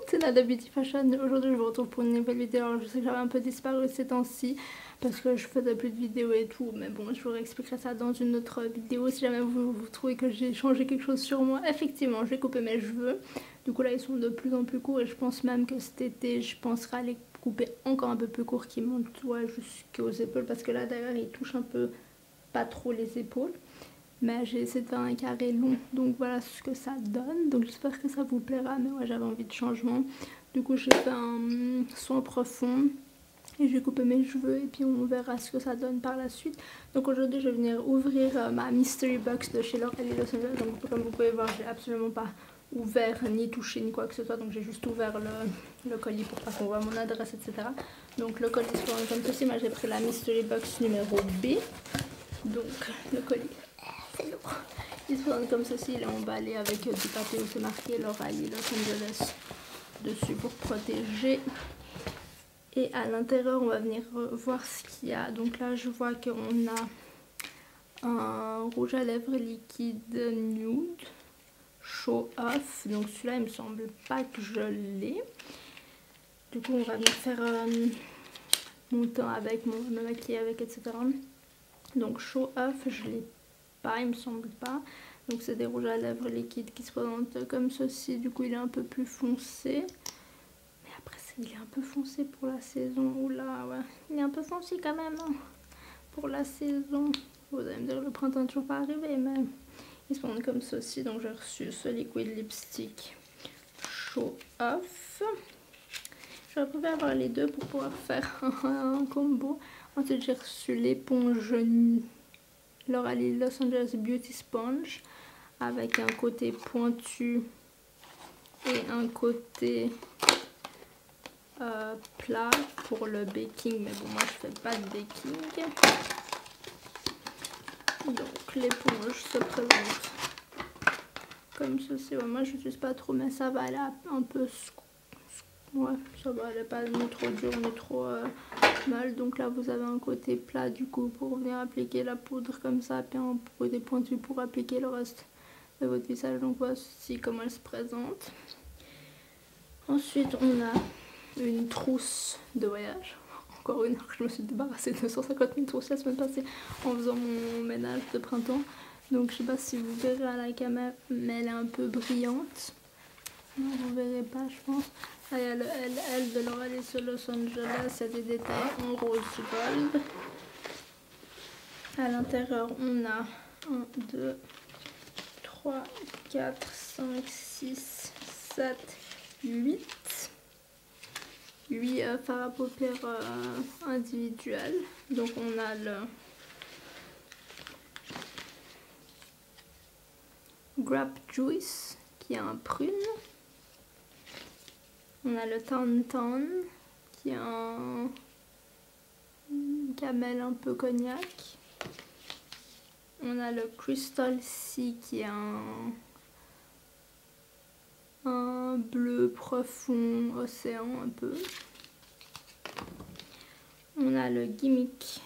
c'est Nada Beauty Fashion. Aujourd'hui je vous retrouve pour une nouvelle vidéo. Alors je sais que j'avais un peu disparu ces temps-ci parce que je faisais plus de vidéos et tout, mais bon, je vous réexpliquerai ça dans une autre vidéo. Si jamais vous trouvez que j'ai changé quelque chose sur moi, effectivement j'ai coupé mes cheveux. Du coup là ils sont de plus en plus courts et je pense même que cet été je penserai à les couper encore un peu plus courts, qui montent jusqu'aux épaules, parce que là d'ailleurs ils touchent un peu pas trop les épaules. Mais j'ai essayé de faire un carré long, donc voilà ce que ça donne. Donc j'espère que ça vous plaira, mais ouais, j'avais envie de changement. Du coup j'ai fait un soin profond et j'ai coupé mes cheveux et puis on verra ce que ça donne par la suite. Donc aujourd'hui je vais venir ouvrir ma mystery box de chez L'Oréal Los Angeles. Donc comme vous pouvez voir, j'ai absolument pas ouvert ni touché ni quoi que ce soit, donc j'ai juste ouvert le colis pour pas qu'on voit mon adresse, etc. Donc le colis se tourne comme ceci. Moi j'ai pris la mystery box numéro B. Donc le colis, c'est lourd. Il se présente comme ceci, il est emballé avec du papier où c'est marqué L'Oréal Los Angeles dessus pour protéger. Et à l'intérieur on va venir voir ce qu'il y a. Donc là je vois qu'on a un rouge à lèvres liquide nude show off. Donc celui-là il me semble pas que je l'ai. Du coup on va venir faire mon teint avec, me maquiller avec, etc. Donc show off je l'ai pas, il me semble pas. Donc c'est des rouges à lèvres liquides qui se présentent comme ceci. Du coup il est un peu plus foncé. Mais après il est un peu foncé pour la saison. Oula ouais, il est un peu foncé quand même hein, pour la saison. Vous allez me dire le printemps n'est toujours pas arrivé, mais ils se présentent comme ceci. Donc j'ai reçu ce liquid lipstick show off. J'aurais préféré avoir les deux pour pouvoir faire un combo. Ensuite j'ai reçu l'éponge L'Oréal Los Angeles Beauty Sponge avec un côté pointu et un côté plat pour le baking, mais bon moi je fais pas de baking. Donc l'éponge se présente comme ceci. Ouais, moi je n'utilise pas trop, mais ça va aller un peu, ouais ça va aller pas ni trop dur ni trop mal. Donc là vous avez un côté plat du coup pour venir appliquer la poudre comme ça, puis un côté pointu pour appliquer le reste de votre visage. Donc voici comment elle se présente. Ensuite on a une trousse de voyage, encore une, je me suis débarrassée de 150 000 trousses la semaine passée en faisant mon ménage de printemps. Donc je sais pas si vous verrez à la caméra, mais elle est un peu brillante. Non, vous verrez pas je pense. Ah, il y a le LL de L'Oréal Los Angeles, il y a des détails en rose gold. À l'intérieur on a 1, 2, 3, 4, 5, 6, 7, 8 fards à paupières individuels. Donc on a le Grape Juice qui a un prune. On a le Tan Tan qui a un camel un peu cognac. On a le Crystal Sea qui a un bleu profond océan un peu. On a le Gimmick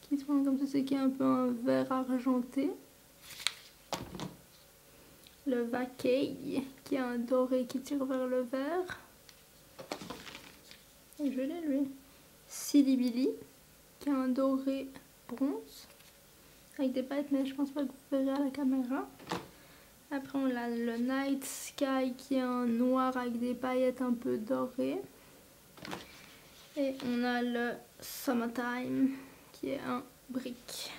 qui se prend comme ceci, qui est un peu un vert argenté. Le Vacay qui a un doré qui tire vers le vert. Et je l'ai lui. Silly Billy qui a un doré bronze avec des paillettes, mais je pense pas que vous verrez à la caméra. Après on a le Night Sky qui est un noir avec des paillettes un peu dorées. Et on a le Summertime qui est un brick.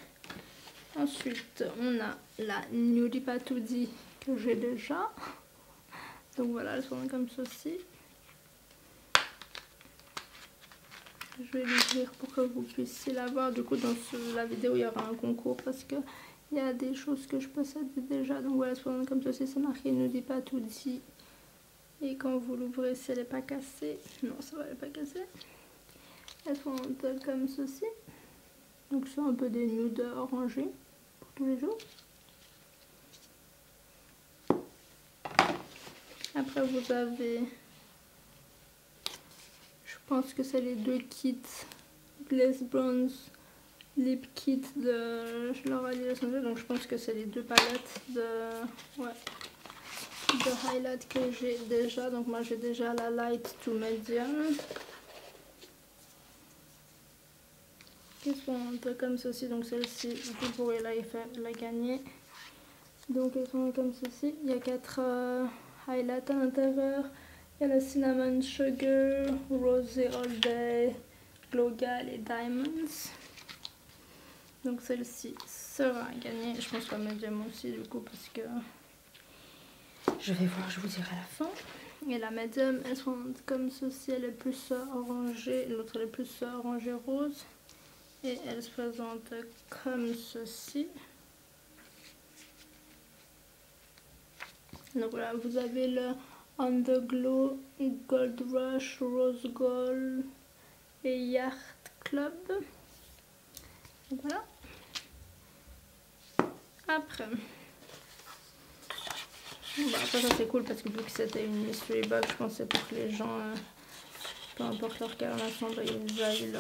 Ensuite on a la Nudie Patootie que j'ai déjà. Donc voilà, elles sont comme ceci. Je vais l'ouvrir pour que vous puissiez la voir. Du coup dans la vidéo il y aura un concours parce que il y a des choses que je possède déjà. Donc voilà, elles sont comme ceci, c'est marqué Nudie Patootie. Et quand vous l'ouvrez, si elle n'est pas cassée, non ça va, elle n'est pas cassée. Elles sont comme ceci. Donc c'est un peu des nudes orangés pour tous les jours. Après vous avez, je pense que c'est les deux kits Glaze Bronze Lip Kit de L'Oréal Los Angeles. Donc je pense que c'est les deux palettes de, ouais, de highlight que j'ai déjà. Donc moi j'ai déjà la light to medium. Qui sont un peu comme ceci. Donc celle-ci, vous pourrez la gagner. Donc elles sont comme ceci. Il y a 4 highlights à l'intérieur. Il y a le Cinnamon Sugar, Rosé All Day, Glow Gal et Diamonds. Donc celle-ci sera gagnée. Je pense qu'à medium aussi du coup parce que je vais voir, je vous dirai à la fin. Et la medium, elles sont comme ceci. Elle est plus orangée, l'autre elle est plus orangée rose. Et elle se présente comme ceci. Donc voilà, vous avez le Underglow, Gold Rush, Rose Gold et Yacht Club. Donc voilà. Après, après ça c'est cool parce que vu que c'était une mystery box, je pense que c'est pour que les gens, peu importe leur carnation, ils aillent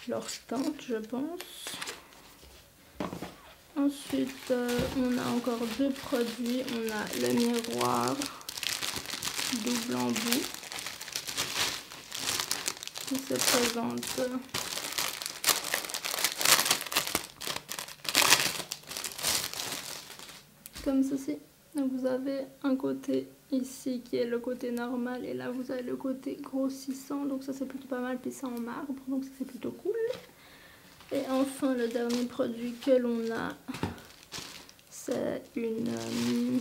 leur teinte, je pense. Ensuite, on a encore 2 produits. On a le miroir double embout qui se présente comme ceci. Donc vous avez un côté ici qui est le côté normal et là vous avez le côté grossissant. Donc ça c'est plutôt pas mal, puis c'est en marbre, donc ça c'est plutôt cool. Et enfin le dernier produit que l'on a, c'est une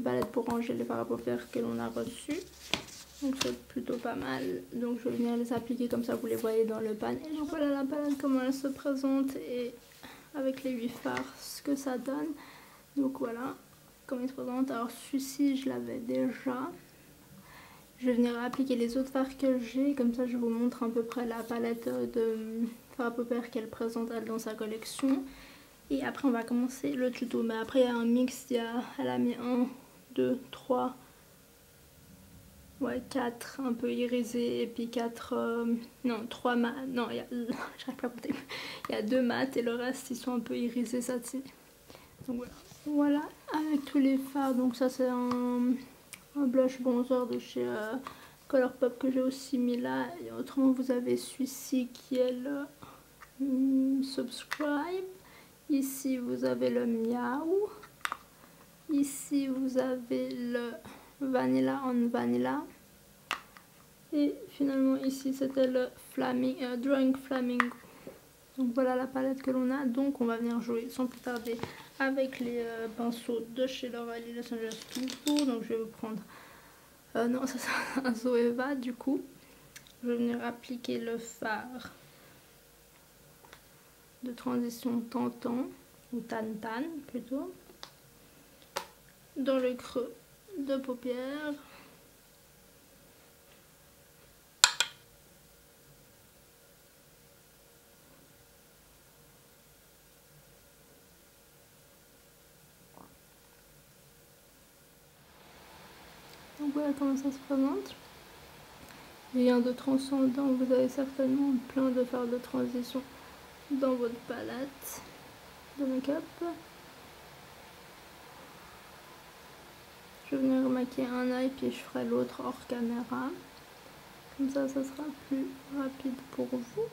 palette pour ranger les fards à paupières que l'on a reçu. Donc c'est plutôt pas mal. Donc je vais venir les appliquer comme ça vous les voyez dans le pan. Et donc voilà la palette comment elle se présente et avec les 8 fards ce que ça donne. Donc voilà comment il se présente. Alors celui-ci je l'avais déjà. Je vais venir appliquer les autres fards que j'ai. Comme ça je vous montre à peu près la palette de fards à paupières qu'elle présente elle dans sa collection. Et après on va commencer le tuto. Mais après il y a un mix. Elle a mis 1, 2, 3... Ouais, 4 un peu irisés et puis 4, non 3 mat, non, j'arrive pas à compter, il y a 2 mat et le reste ils sont un peu irisés ça dessus. Donc voilà, voilà avec tous les fards. Donc ça c'est un blush bronzer de chez Colourpop que j'ai aussi mis là. Et autrement vous avez celui-ci qui est le Subscribe. Ici vous avez le Miaou. Ici vous avez le Vanilla on Vanilla. Et finalement ici c'était le Drawing Flamingo. Donc voilà la palette que l'on a. Donc on va venir jouer sans plus tarder avec les pinceaux de chez Laura Lee Los Angeles Tour. Donc je vais vous prendre... non ça c'est un Zoeva du coup. Je vais venir appliquer le fard de transition Tantan ou Tan plutôt. Dans le creux de paupières. Donc voilà comment ça se présente. Rien de transcendant, vous avez certainement plein de fards de transition dans votre palette de make-up. Je vais venir maquiller un œil puis je ferai l'autre hors caméra. Comme ça, ça sera plus rapide pour vous.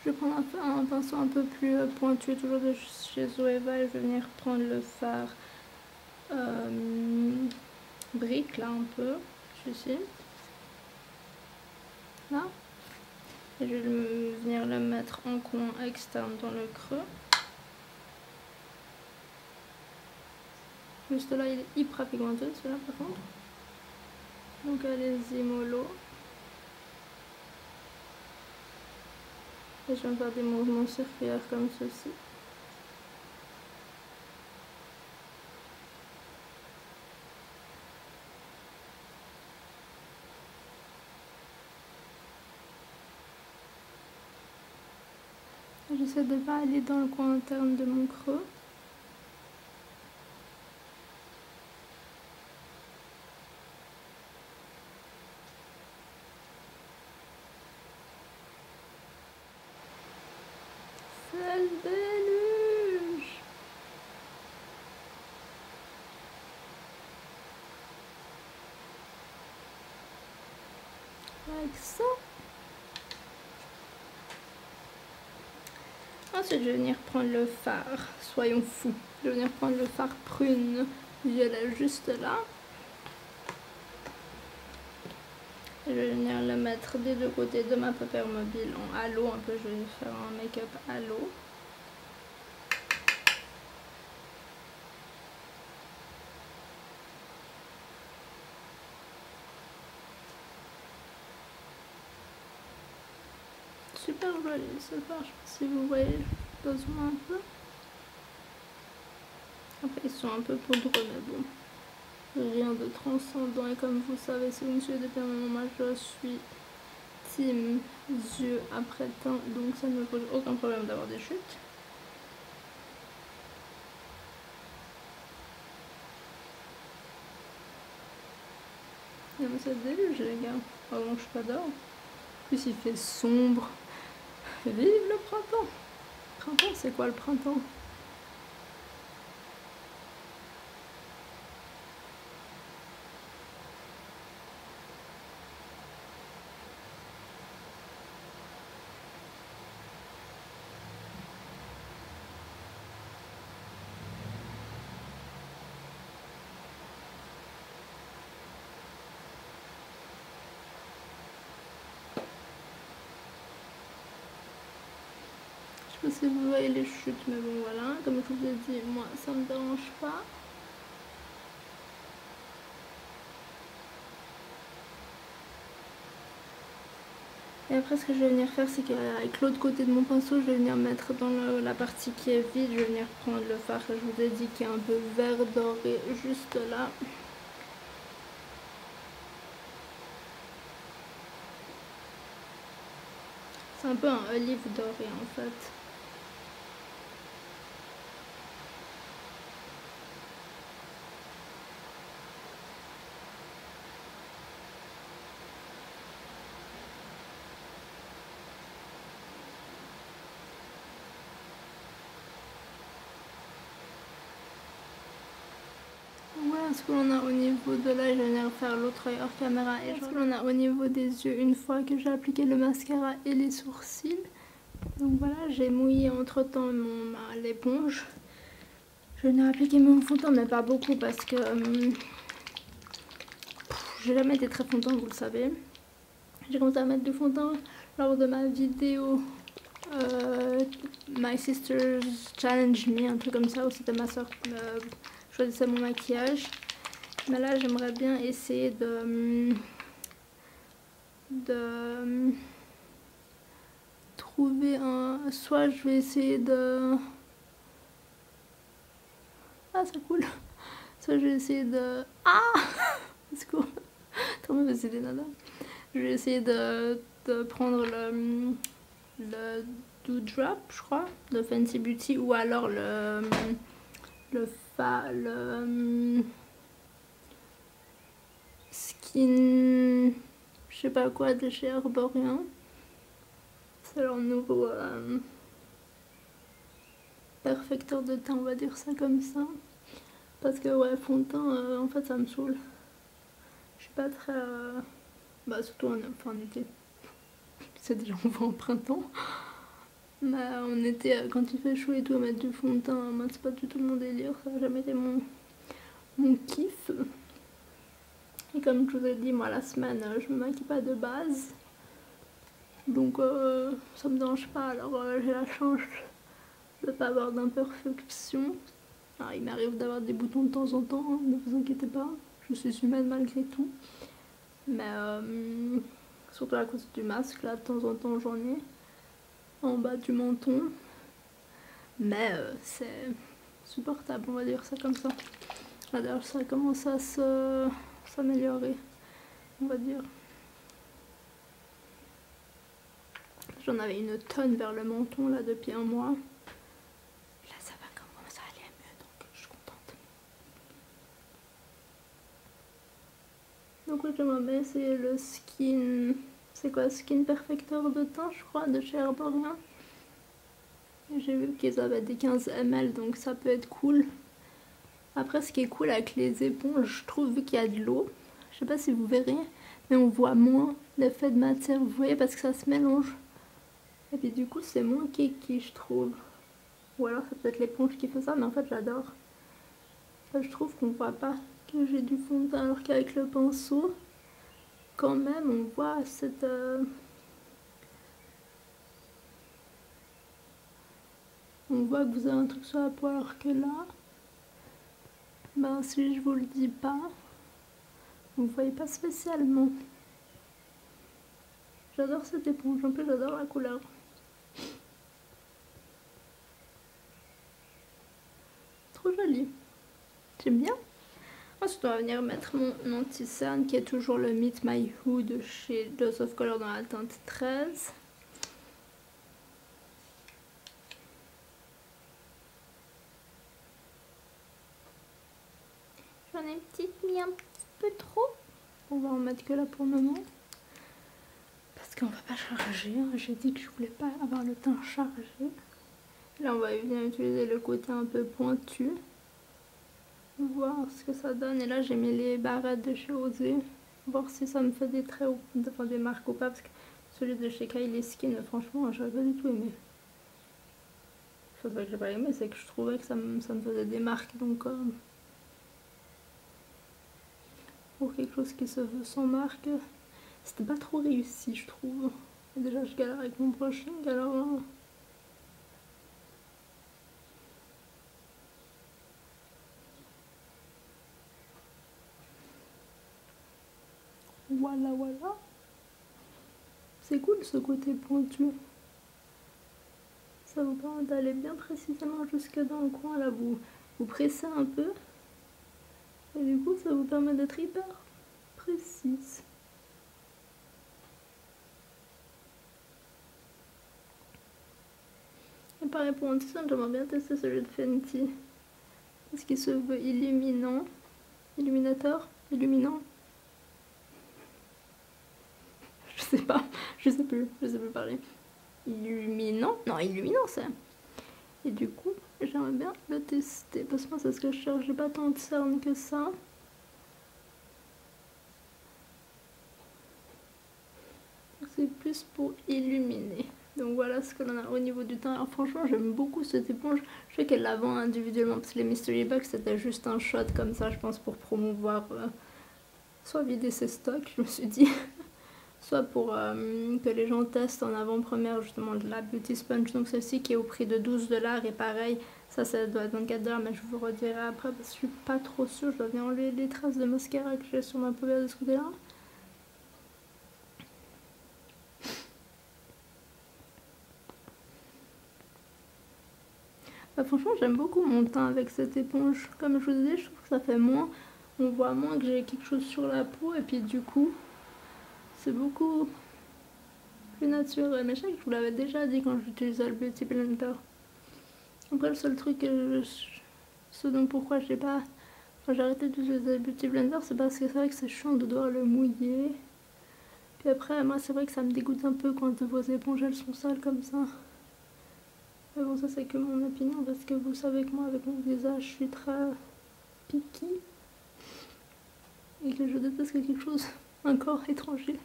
Je vais prendre un pinceau un peu plus pointu, toujours de chez Zoeva, et je vais venir prendre le fard brique là un peu, celui-ci. Là. Et je vais venir le mettre en coin externe dans le creux. Juste là, il est hyper pigmenté, celui-là par contre. Donc allez-y mollo. Et je vais faire des mouvements circulaires comme ceci. J'essaie de ne pas aller dans le coin interne de mon creux. C'est le déluge! Avec ça. Ensuite, je vais venir prendre le fard. Soyons fous. Je vais venir prendre le fard prune violet juste là. Je vais venir le mettre des deux côtés de ma paupière mobile en halo. Un peu, je vais faire un make-up halo. Super joli ce fard, je sais pas si vous voyez, je pose un peu. Après ils sont un peu poudreux mais bon. Rien de transcendant et comme vous savez si vous me suivez depuis un moment, moi je suis team yeux après teint, donc ça ne me pose aucun problème d'avoir des chutes. Non mais c'est déluge les gars, vraiment je t'adore. En plus il fait sombre. Vive le printemps! Printemps c'est quoi le printemps? Je sais pas si vous voyez les chutes, mais bon voilà, comme je vous ai dit, moi ça me dérange pas. Et après ce que je vais venir faire, c'est qu'avec l'autre côté de mon pinceau, je vais venir mettre dans la partie qui est vide, je vais venir prendre le fard que je vous ai dit qui est un peu vert doré juste là. C'est un peu un olive doré en fait. Voilà ce que l'on a au niveau de l'œil, je vais venir faire l'autre œil hors caméra. Et ce que l'on a au niveau des yeux une fois que j'ai appliqué le mascara et les sourcils. Donc voilà, j'ai mouillé entre temps l'éponge. Je vais venir appliquer mon fond de teint, mais pas beaucoup parce que j'ai jamais été très fond de teint, vous le savez. J'ai commencé à mettre du fond de teint lors de ma vidéo My Sister's Challenge Me, un truc comme ça, où c'était ma soeur choisissait mon maquillage. Mais là j'aimerais bien essayer de trouver un... Soit je vais essayer de... Ah c'est cool. Soit je vais essayer de... Ah c'est cool. Trop mauvaise idée nada. Je vais essayer de prendre le Dewdrop, je crois, de Fenty Beauty, ou alors Skin, je sais pas quoi, de chez Herborian. C'est leur nouveau perfecteur de teint, on va dire ça comme ça. Parce que ouais, fond de teint, en fait ça me saoule. Je suis pas très... bah surtout en été. C'est déjà on va en printemps. Mais en été, quand il fait chaud et tout, mettre du fond de teint, moi c'est pas du tout mon délire, ça n'a jamais été mon kiff. Et comme je vous ai dit, moi la semaine, je me maquille pas de base. Donc ça me dérange pas, alors j'ai la chance de pas avoir d'imperfection. Alors il m'arrive d'avoir des boutons de temps en temps, hein, ne vous inquiétez pas, je suis humaine malgré tout. Mais surtout à cause du masque, là de temps en temps j'en ai en bas du menton. Mais c'est supportable, on va dire ça comme ça. D'ailleurs ça commence à s'améliorer, on va dire. J'en avais une tonne vers le menton là depuis un mois. Là ça va commencer à aller mieux, donc je suis contente. Donc oui, j'aimerais bien essayer le Skin... C'est quoi, Skin Perfector de teint, je crois, de chez Herborian. J'ai vu qu'ils avaient des 15 ml, donc ça peut être cool. Après, ce qui est cool avec les éponges, je trouve, vu qu'il y a de l'eau, je sais pas si vous verrez, mais on voit moins l'effet de matière, vous voyez, parce que ça se mélange. Et puis du coup c'est moins kiki je trouve. Ou alors c'est peut-être l'éponge qui fait ça, mais en fait j'adore. Je trouve qu'on voit pas que j'ai du fond de teint, alors qu'avec le pinceau, quand même on voit cette... On voit que vous avez un truc sur la peau, alors que là, ben si je vous le dis pas, vous voyez pas spécialement. J'adore cette éponge, en plus j'adore la couleur. Trop jolie. J'aime bien. Ensuite on va venir mettre mon anti-cerne qui est toujours le Meet My Who de chez Dose of Color dans la teinte 13. J'en ai une petite mis un petit peu trop. On va en mettre que là pour le moment. Parce qu'on va pas charger. J'ai dit que je voulais pas avoir le teint chargé. Là on va venir utiliser le côté un peu pointu. Voir ce que ça donne. Et là j'ai mis les barrettes de chez Osé. Voir si ça me fait des traits ou enfin, des marques ou pas. Parce que celui de chez Kylie Skin, franchement j'avais pas du tout aimé. C'est pas que j'ai pas aimé, c'est que je trouvais que ça me faisait des marques. Donc pour quelque chose qui se veut sans marque, c'était pas trop réussi je trouve. Et déjà je galère avec mon brushing, alors... Voilà, voilà. C'est cool ce côté pointu. Ça vous permet d'aller bien précisément jusque dans le coin. Là, vous pressez un peu. Et du coup, ça vous permet d'être hyper précise. Et pareil pour un dessin, j'aimerais bien tester celui de Fenty. Parce qu'il se veut illuminant. Illuminateur. Illuminant. Je sais pas. Je sais plus parler. Illuminant. Non, illuminant, c'est... Et du coup, j'aimerais bien le tester. Parce que moi, c'est ce que je cherche. J'ai pas tant de cerne que ça. C'est plus pour illuminer. Donc voilà ce que l'on a au niveau du teint. Alors franchement, j'aime beaucoup cette éponge. Je sais qu'elle la vend individuellement parce que les Mystery Box c'était juste un shot comme ça, je pense, pour promouvoir soit vider ses stocks, je me suis dit, soit pour que les gens testent en avant-première justement de la Beauty Sponge. Donc celle-ci qui est au prix de 12 $ et pareil, ça doit être 24 $, mais je vous redirai après parce que je suis pas trop sûre. Je dois bien enlever les traces de mascara que j'ai sur ma paupière de ce côté-là. Bah, franchement, j'aime beaucoup mon teint avec cette éponge. Comme je vous disais, je trouve que ça fait moins. On voit moins que j'ai quelque chose sur la peau. Et puis du coup, c'est beaucoup plus naturel. Mais je sais que je vous l'avais déjà dit quand j'utilisais le Beauty Blender. Après, le seul truc ce dont pourquoi j'ai pas... Quand j'ai arrêté d'utiliser le Beauty Blender, c'est parce que c'est vrai que c'est chiant de devoir le mouiller. Puis après, moi, c'est vrai que ça me dégoûte un peu quand vos éponges, elles sont sales comme ça. Mais bon, ça c'est que mon opinion parce que vous savez que moi avec mon visage je suis très picky et que je déteste que quelque chose, un corps étranger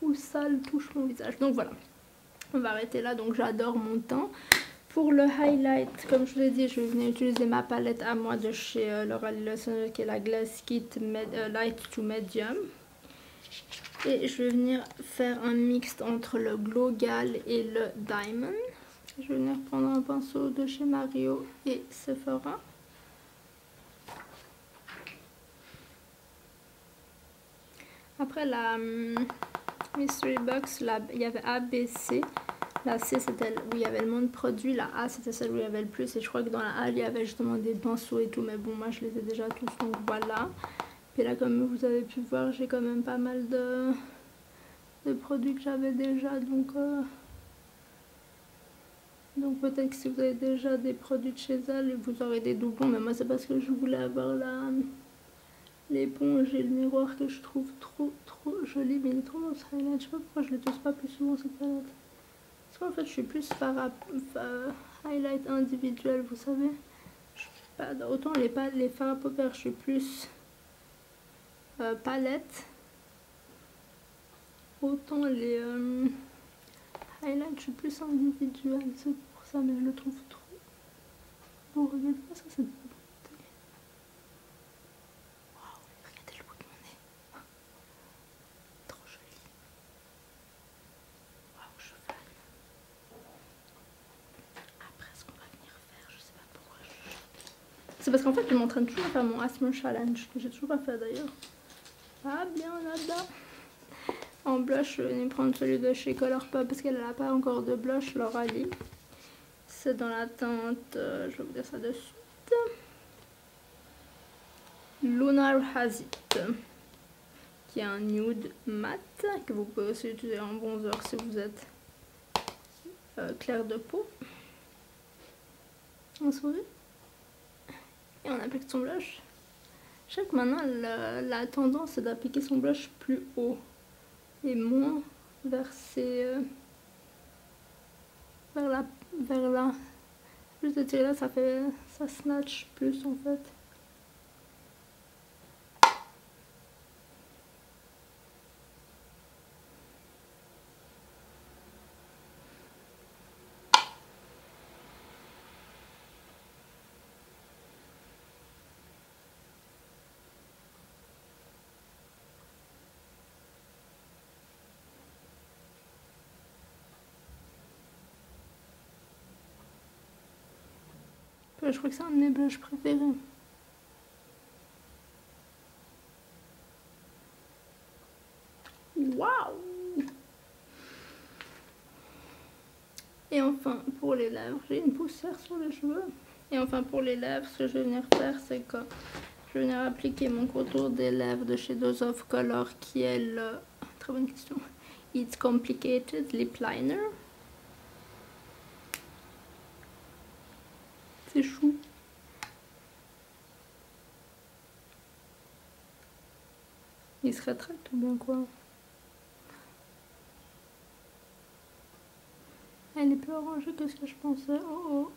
ou sale touche mon visage. Donc voilà, on va arrêter là. Donc j'adore mon teint. Pour le highlight, comme je vous l'ai dit, je vais venir utiliser ma palette à moi de chez Laura Lilson qui est la Glass Kit Light to Medium. Et je vais venir faire un mix entre le Glow Gal et le Diamond. Je vais venir prendre un pinceau de chez Mario et Sephora. Après la Mystery Box, il y avait A, B, C. La C c'était où il y avait le moins de produits. La A c'était celle où il y avait le plus. Et je crois que dans la A il y avait justement des pinceaux et tout. Mais bon, moi je les ai déjà tous. Donc voilà. Puis là, comme vous avez pu voir, j'ai quand même pas mal de produits que j'avais déjà. Donc peut-être que si vous avez déjà des produits de chez elle, vous aurez des doublons. Mais moi c'est parce que je voulais avoir l'éponge et le miroir que je trouve trop joli. Mais il est trop dans ce highlight. Je sais pas pourquoi je l'utilise pas plus souvent cette palette. Parce qu'en fait je suis plus highlight individuel, vous savez. Je suis pas, autant les fards à paupières je suis plus palette. Autant les highlights, je suis plus individuelle, c'est pour ça, mais je le trouve trop. Bon, regardez-moi ça, c'est de la beauté. Waouh, regardez le bout de mon nez. Trop joli. Waouh, je fan. Après, ce qu'on va venir faire, je sais pas pourquoi c'est parce qu'en fait, je m'entraîne toujours à faire mon asthma challenge, que j'ai toujours pas fait d'ailleurs. Ah, bien là-bas. En blush, je vais venir prendre celui de chez Colourpop parce qu'elle n'a pas encore de blush, Laura Lee. C'est dans la teinte, je vais vous dire ça de suite. Lunar Hazit, qui est un nude mat, que vous pouvez aussi utiliser en bronzer si vous êtes clair de peau. On sourit. Et on applique son blush. Je sais que maintenant, la tendance c'est d'appliquer son blush plus haut et moins vers ses... vers là. Plus de tirer là, ça snatch plus en fait. Je crois que c'est un de mes blushs préférés. Waouh! Et enfin, pour les lèvres, j'ai une poussière sur les cheveux. Et enfin, pour les lèvres, ce que je vais venir faire, c'est que je vais venir appliquer mon contour des lèvres de chez Dose of Color, qui est le... Très bonne question. It's Complicated Lip Liner. C'est chou. Il se rétracte ou bien quoi? Elle est plus orangée que ce que je pensais. Oh oh.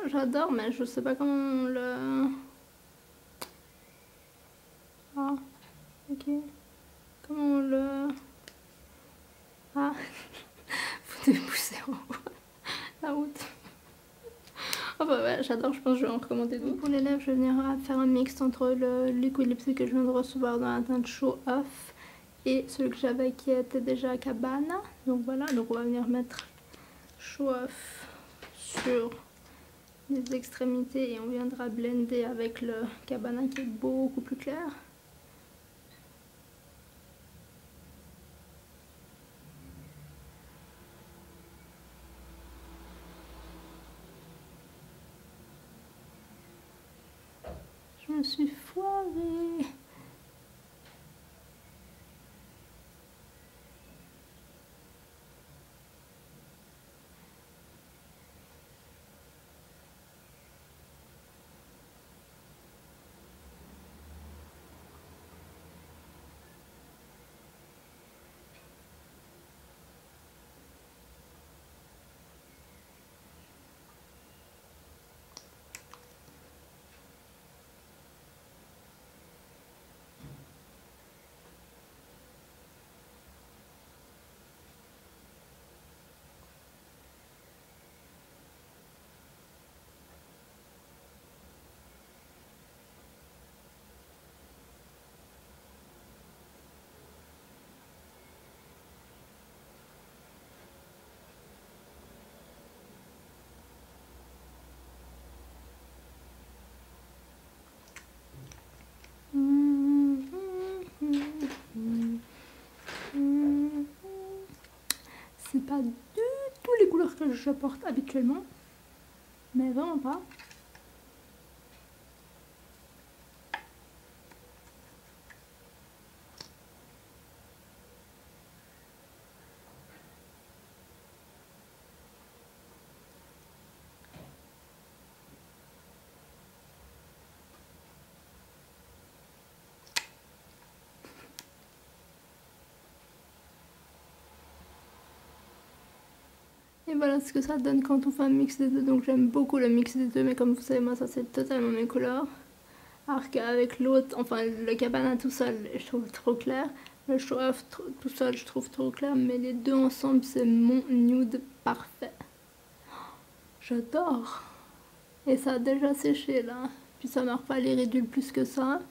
J'adore, mais je sais pas comment on le... Ah, ok. Comment on le... Ah, faut devez pousser en haut. La route. Enfin ouais, j'adore, je pense que je vais en recommander d'autres. Pour les lèvres, je vais venir faire un mix entre le liquid lipstick que je viens de recevoir dans la teinte Show Off et celui que j'avais qui était déjà à Cabana. Donc voilà, donc on va venir mettre Show Off sur les extrémités et on viendra blender avec le Cabana qui est beaucoup plus clair. Je me suis foirée. c'est pas du tout les couleurs que je porte habituellement, mais vraiment pas. Et voilà ce que ça donne quand on fait un mix des deux. Donc j'aime beaucoup le mix des deux, mais comme vous savez, moi ça c'est totalement mes couleurs. Alors qu'avec l'autre, enfin le cabana tout seul, je trouve trop clair. Le show off tout seul, je trouve trop clair. Mais les deux ensemble, c'est mon nude parfait. J'adore. Et ça a déjà séché là. Puis ça marque pas les ridules plus que ça.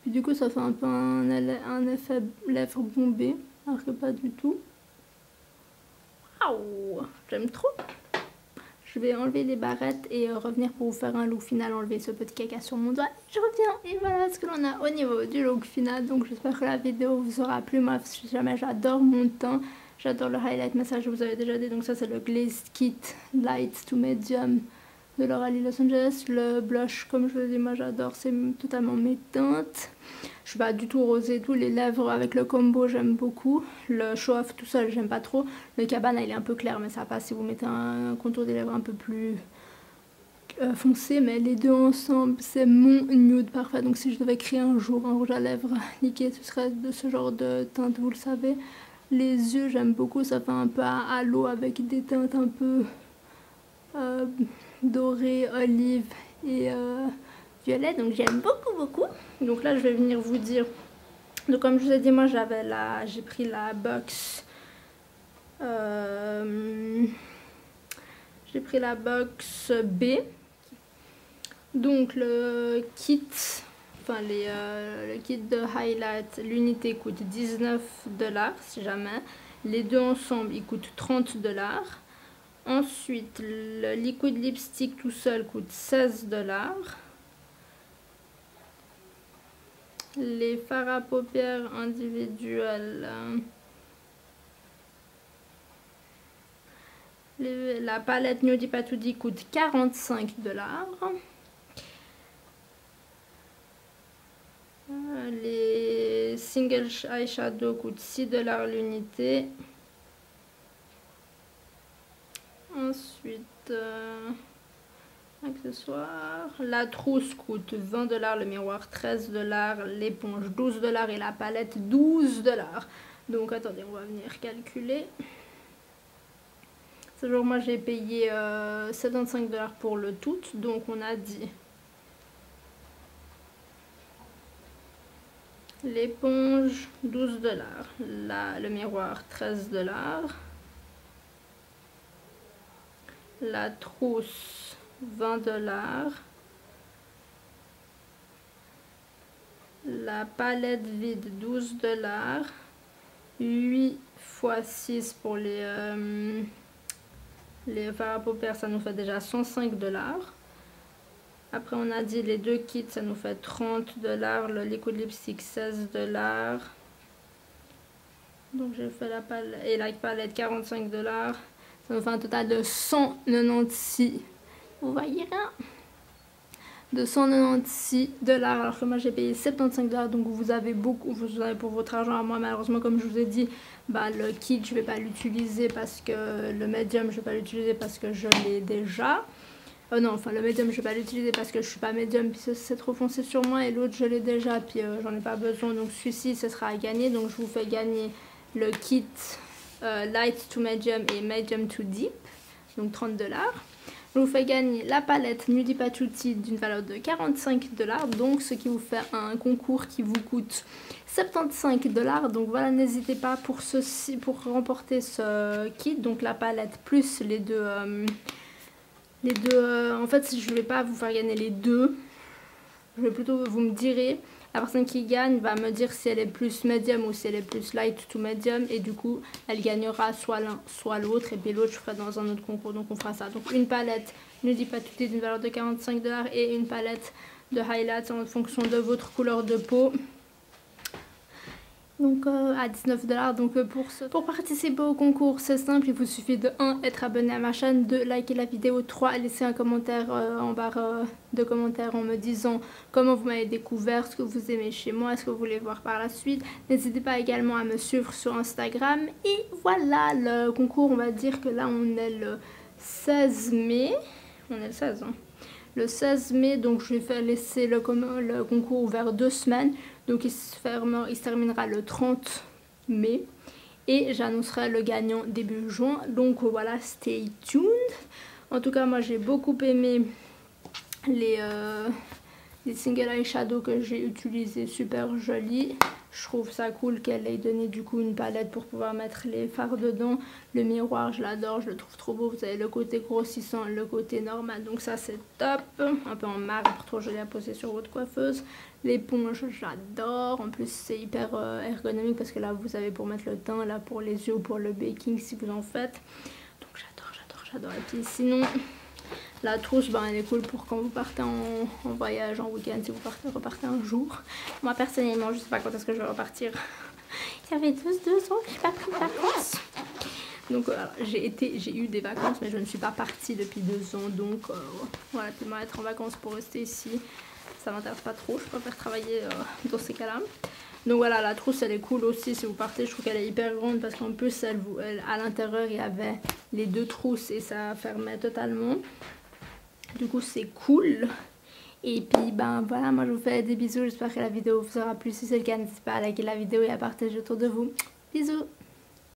Puis du coup ça fait un peu un effet lèvres bombées. Alors que pas du tout. Waouh, j'aime trop. Je vais enlever les barrettes et revenir pour vous faire un look final, enlever ce petit caca sur mon doigt. Je reviens et voilà ce que l'on a au niveau du look final. Donc j'espère que la vidéo vous aura plu. Moi, si jamais j'adore mon teint, j'adore le highlight, mais ça je vous avais déjà dit. Donc ça c'est le Glaze Kit Light to Medium de L'Oréal Los Angeles. Le blush, comme je vous ai dit, moi j'adore, c'est totalement mes teintes. Je suis pas du tout rosée, tout. Les lèvres avec le combo, j'aime beaucoup. Le show off tout seul, j'aime pas trop. Le cabana, il est un peu clair, mais ça passe si vous mettez un contour des lèvres un peu plus foncé. Mais les deux ensemble, c'est mon nude parfait. Donc si je devais créer un jour un rouge à lèvres liquide, ce serait de ce genre de teinte, vous le savez. Les yeux, j'aime beaucoup. Ça fait un peu à l'eau avec des teintes un peu dorées, olive et violet. Donc j'aime beaucoup. Donc là, je vais venir vous dire. Donc comme je vous ai dit, moi j'ai pris la box. J'ai pris la box B. Donc le kit, enfin le kit de highlight, l'unité coûte 19 $ si jamais. Les deux ensemble, ils coûtent 30 $. Ensuite, le liquid lipstick tout seul coûte 16 $. Les fards à paupières individuels, la palette Nudie Patchouli coûte 45 $. Les single eyeshadow coûtent 6 $ l'unité. Ensuite, accessoires. La trousse coûte 20 $, le miroir 13 $, l'éponge 12 $ et la palette 12 $. Donc attendez, on va venir calculer. Ce jour, moi j'ai payé 75 $ pour le tout. Donc on a dit l'éponge 12 $, le miroir 13 $. La trousse 20 $. La palette vide 12 $. 8 x 6 pour les fards à paupières, ça nous fait déjà 105 $. Après on a dit les deux kits, ça nous fait 30 $. Le liquid lipstick 16 $. Donc j'ai fait la palette et la palette 45 $. Ça nous fait un total de 196. Vous voyez rien? De 196 $, alors que moi j'ai payé 75 $. Donc vous avez beaucoup, vous avez pour votre argent à moi. Malheureusement, comme je vous ai dit, bah, le kit je vais pas l'utiliser parce que le medium je vais pas l'utiliser parce que je l'ai déjà. Non, enfin le medium je vais pas l'utiliser parce que je suis pas medium puis c'est trop foncé sur moi, et l'autre je l'ai déjà puis j'en ai pas besoin. Donc celui-ci ce sera à gagner. Donc je vous fais gagner le kit light to medium et medium to deep, donc 30 $. Je vous fais gagner la palette Nudie Patchouli d'une valeur de 45 $, donc ce qui vous fait un concours qui vous coûte 75 $. Donc voilà, n'hésitez pas pour remporter ce kit, donc la palette plus les deux. En fait, je ne vais pas vous faire gagner les deux. Je vais plutôt, vous me direz, la personne qui gagne va me dire si elle est plus medium ou si elle est plus light to medium. Et du coup, elle gagnera soit l'un, soit l'autre. Et puis l'autre, je ferai dans un autre concours. Donc on fera ça. Donc une palette Nudie Patchouli d'une valeur de 45 $ et une palette de highlights en fonction de votre couleur de peau. Donc à 19 $. Donc pour participer au concours, c'est simple, il vous suffit de 1 être abonné à ma chaîne, 2 liker la vidéo, 3 laisser un commentaire en barre de commentaires en me disant comment vous m'avez découvert, ce que vous aimez chez moi, ce que vous voulez voir par la suite. N'hésitez pas également à me suivre sur Instagram. Et voilà, le concours, on va dire que là on est le 16 mai. On est le 16 hein. Le 16 mai, donc je vais laisser le concours ouvert 2 semaines. Donc il se terminera le 30 mai. Et j'annoncerai le gagnant début juin. Donc voilà, stay tuned. En tout cas, moi j'ai beaucoup aimé les single eyeshadow que j'ai utilisés, super jolis. Je trouve ça cool qu'elle ait donné du coup une palette pour pouvoir mettre les fards dedans. Le miroir, je l'adore, je le trouve trop beau. Vous avez le côté grossissant, le côté normal, donc ça c'est top. Un peu en marbre, trop joli à poser sur votre coiffeuse. L'éponge, j'adore. En plus c'est hyper ergonomique parce que là vous avez pour mettre le teint, là pour les yeux ou pour le baking si vous en faites. Donc j'adore. Et puis sinon... la trousse, ben, elle est cool pour quand vous partez en voyage, en week-end, si vous repartez un jour. Moi, personnellement, je sais pas quand est-ce que je vais repartir. Ça fait 2 ans que je n'ai pas pris de vacances. Donc, j'ai eu des vacances, mais je ne suis pas partie depuis 2 ans. Donc, voilà, tellement être en vacances pour rester ici, ça m'intéresse pas trop. Je préfère travailler dans ces cas-là. Donc voilà, la trousse elle est cool aussi si vous partez. Je trouve qu'elle est hyper grande parce qu'en plus à l'intérieur il y avait les 2 trousses et ça fermait totalement. Du coup c'est cool. Et puis ben voilà, moi je vous fais des bisous. J'espère que la vidéo vous aura plu. Si c'est le cas, n'hésitez pas à liker la vidéo et à partager autour de vous. Bisous.